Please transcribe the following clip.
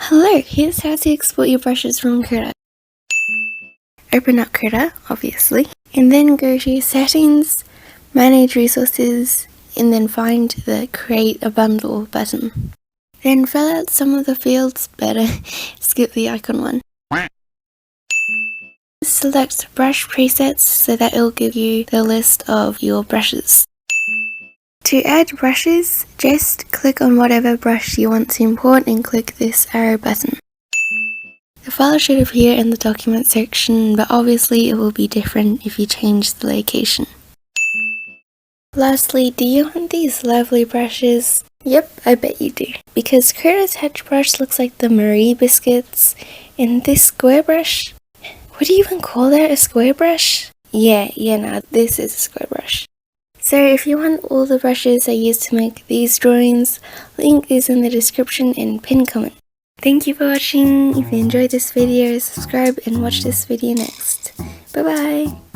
Hello, here's how to export your brushes from Krita. Open up Krita, obviously, and then go to Settings, Manage Resources, and then find the Create a Bundle button. Then fill out some of the fields better, skip the icon one. Select brush presets so that it'll give you the list of your brushes. To add brushes, just click on whatever brush you want to import and click this arrow button. The file should appear in the document section, but obviously it will be different if you change the location. Lastly, do you want these lovely brushes? Yep, I bet you do. Because Krita's Touch brush looks like the Marie biscuits, and this square brush, what do you even call that, a square brush? Yeah, no, this is a square brush. So if you want all the brushes I used to make these drawings, link is in the description and pinned comment. Thank you for watching. If you enjoyed this video, subscribe and watch this video next. Bye bye!